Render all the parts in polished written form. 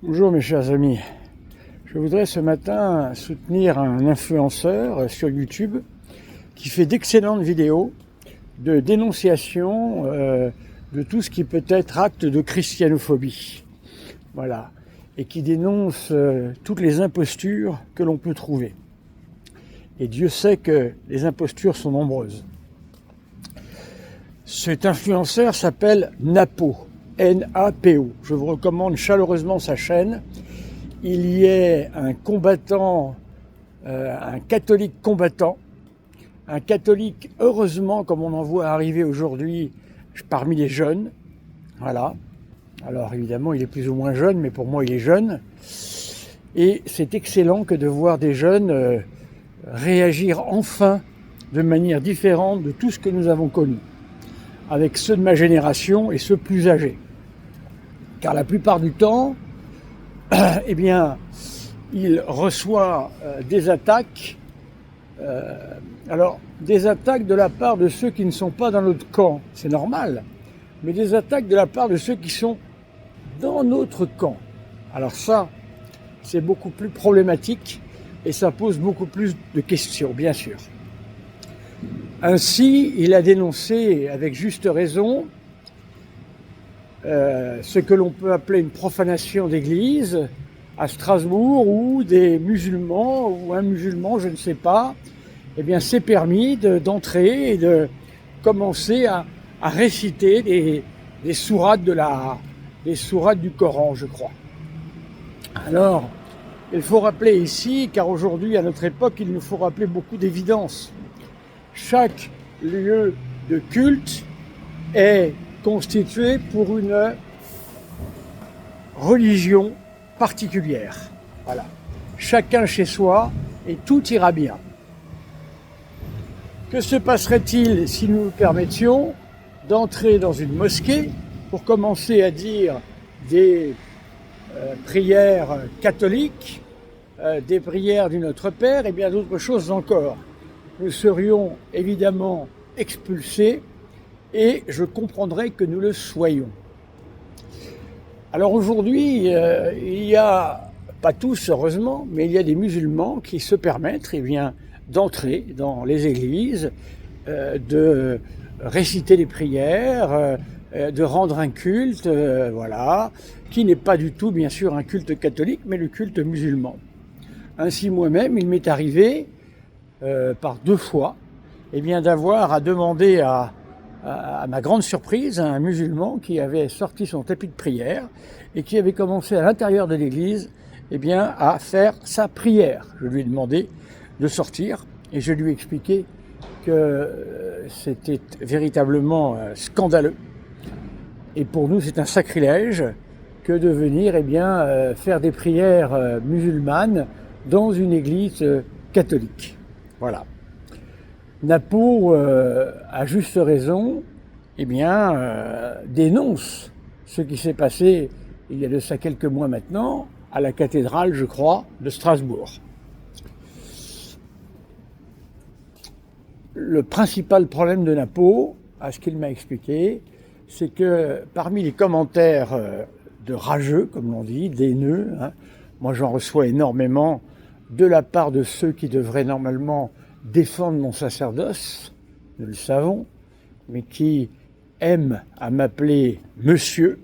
Bonjour mes chers amis, je voudrais ce matin soutenir un influenceur sur YouTube qui fait d'excellentes vidéos de dénonciation de tout ce qui peut être acte de christianophobie. Voilà, et qui dénonce toutes les impostures que l'on peut trouver. Et Dieu sait que les impostures sont nombreuses. Cet influenceur s'appelle Napo. N-A-P-O. Je vous recommande chaleureusement sa chaîne. Il y est un combattant, un catholique combattant, un catholique heureusement comme on en voit arriver aujourd'hui parmi les jeunes. Voilà. Alors évidemment il est plus ou moins jeune, mais pour moi il est jeune. Et c'est excellent que de voir des jeunes réagir enfin de manière différente de tout ce que nous avons connu, avec ceux de ma génération et ceux plus âgés. Car la plupart du temps, eh bien, il reçoit des attaques, alors des attaques de la part de ceux qui ne sont pas dans notre camp, c'est normal, mais des attaques de la part de ceux qui sont dans notre camp. Alors ça, c'est beaucoup plus problématique et ça pose beaucoup plus de questions, bien sûr. Ainsi, il a dénoncé, avec juste raison, ce que l'on peut appeler une profanation d'église à Strasbourg, où des musulmans, ou un musulman, je ne sais pas, eh bien, s'est permis d'entrer et de commencer à réciter des sourates des sourates du Coran, je crois. Alors, il faut rappeler ici, car aujourd'hui, à notre époque, il nous faut rappeler beaucoup d'évidences. Chaque lieu de culte est constitué pour une religion particulière. Voilà. Chacun chez soi et tout ira bien. Que se passerait-il si nous nous permettions d'entrer dans une mosquée pour commencer à dire des prières catholiques, des prières du Notre Père et bien d'autres choses encore? Nous serions évidemment expulsés et je comprendrais que nous le soyons. Alors aujourd'hui, il y a, pas tous heureusement, mais il y a des musulmans qui se permettent d'entrer dans les églises, de réciter des prières, de rendre un culte, voilà, qui n'est pas du tout bien sûr un culte catholique, mais le culte musulman. Ainsi moi-même, il m'est arrivé par 2 fois, d'avoir à demander à ma grande surprise, un musulman qui avait sorti son tapis de prière et qui avait commencé à l'intérieur de l'église à faire sa prière. Je lui ai demandé de sortir et je lui ai expliqué que c'était véritablement scandaleux. Et pour nous, c'est un sacrilège que de venir faire des prières musulmanes dans une église catholique. Voilà. Napo, à juste raison, dénonce ce qui s'est passé il y a de ça quelques mois maintenant, à la cathédrale, je crois, de Strasbourg. Le principal problème de Napo, à ce qu'il m'a expliqué, c'est que parmi les commentaires de rageux, comme l'on dit, d'haineux, moi j'en reçois énormément de la part de ceux qui devraient normalement défendre mon sacerdoce, nous le savons, mais qui aiment à m'appeler monsieur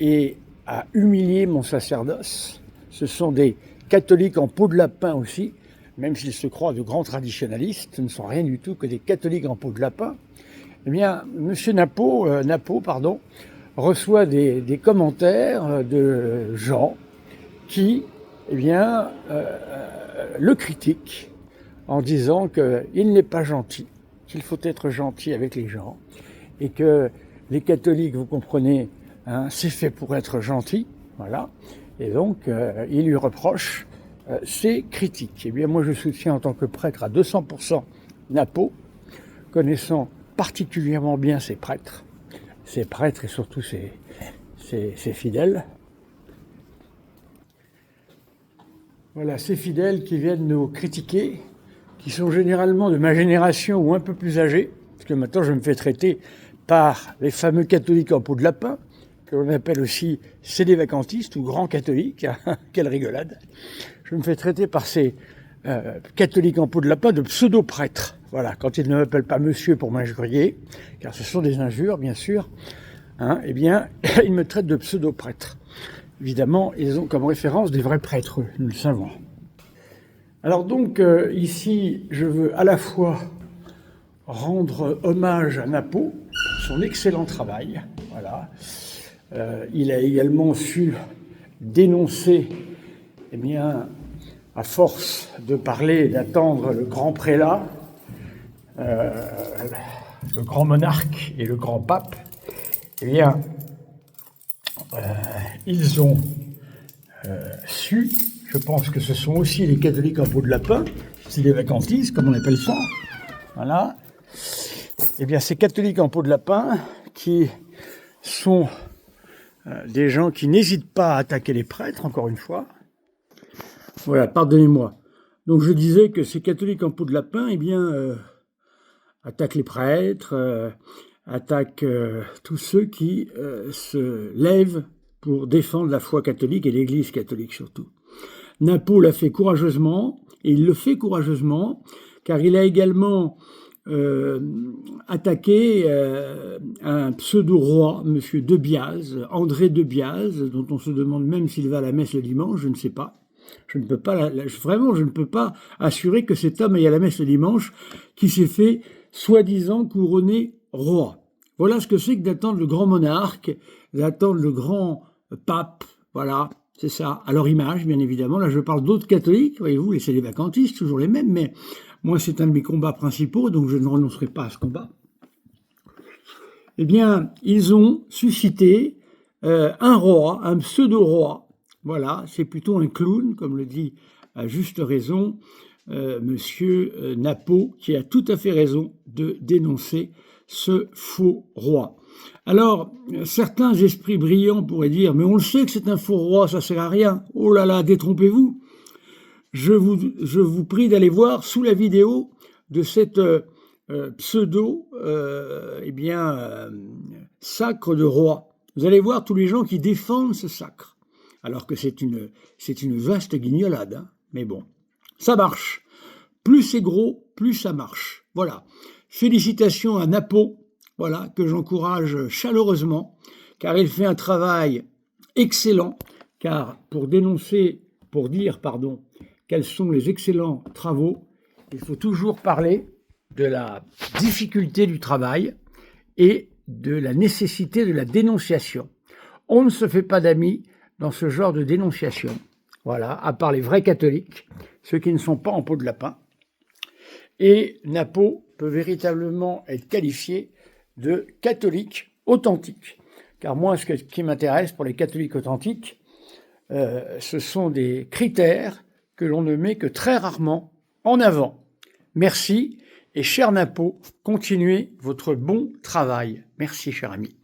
et à humilier mon sacerdoce. Ce sont des catholiques en peau de lapin aussi, même s'ils se croient de grands traditionalistes, ce ne sont rien du tout que des catholiques en peau de lapin. Monsieur Napo, reçoit des commentaires de gens qui, le critiquent en disant qu'il n'est pas gentil, qu'il faut être gentil avec les gens, et que les catholiques, vous comprenez, c'est fait pour être gentil, voilà. Et donc, il lui reproche ces critiques. Moi, je soutiens en tant que prêtre à 200% Napo, connaissant particulièrement bien ces prêtres et surtout ses fidèles. Voilà, ces fidèles qui viennent nous critiquer, qui sont généralement de ma génération ou un peu plus âgés, parce que maintenant je me fais traiter par les fameux catholiques en peau de lapin, que l'on appelle aussi sédévacantiste ou grand catholique. Quelle rigolade. Je me fais traiter par ces catholiques en peau de lapin de pseudo-prêtres. Voilà, quand ils ne m'appellent pas monsieur pour m'injurier, car ce sont des injures, bien sûr, eh bien, ils me traitent de pseudo-prêtres. Évidemment, ils ont comme référence des vrais prêtres, nous le savons. Alors donc, ici, je veux à la fois rendre hommage à Napo pour son excellent travail. Voilà. Il a également su dénoncer, eh bien, à force de parler et d'attendre le grand prélat, le grand monarque et le grand pape, eh bien, ils ont su, je pense que ce sont aussi les catholiques en peau de lapin, c'est les vacantistes, comme on appelle ça, voilà. Eh bien, ces catholiques en peau de lapin qui sont des gens qui n'hésitent pas à attaquer les prêtres, encore une fois. Voilà, pardonnez-moi. Donc je disais que ces catholiques en peau de lapin, eh bien, attaquent les prêtres, attaquent tous ceux qui se lèvent pour défendre la foi catholique et l'Église catholique surtout. Napo l'a fait courageusement, et il le fait courageusement, car il a également attaqué un pseudo-roi, M. De Biase, André De Biase, dont on se demande même s'il va à la messe le dimanche, je ne sais pas. Je ne peux pas, vraiment, je ne peux pas assurer que cet homme aille à la messe le dimanche, qui s'est fait soi-disant couronner roi. Voilà ce que c'est que d'attendre le grand monarque, d'attendre le grand pape, voilà, c'est ça, à leur image, bien évidemment. Là, je parle d'autres catholiques, voyez-vous, les sédévacantistes, toujours les mêmes, mais moi, c'est un de mes combats principaux, donc je ne renoncerai pas à ce combat. Eh bien, ils ont suscité un roi, un pseudo-roi. Voilà, c'est plutôt un clown, comme le dit à juste raison Monsieur Napo, qui a tout à fait raison de dénoncer ce faux roi. Alors, certains esprits brillants pourraient dire « Mais on le sait que c'est un faux roi, ça sert à rien. Oh là là, détrompez-vous !» Je vous prie d'aller voir sous la vidéo de cette pseudo sacre de roi. Vous allez voir tous les gens qui défendent ce sacre. Alors que c'est une vaste guignolade, hein. Mais bon, ça marche. Plus c'est gros, plus ça marche. Voilà. Félicitations à Napo, voilà, que j'encourage chaleureusement, car il fait un travail excellent, car pour dire quels sont les excellents travaux, il faut toujours parler de la difficulté du travail et de la nécessité de la dénonciation. On ne se fait pas d'amis dans ce genre de dénonciation, voilà, à part les vrais catholiques, ceux qui ne sont pas en peau de lapin. Et Napo peut véritablement être qualifié de catholique authentique. Car moi, ce qui m'intéresse pour les catholiques authentiques, ce sont des critères que l'on ne met que très rarement en avant. Merci, et cher Napo, continuez votre bon travail. Merci, cher ami.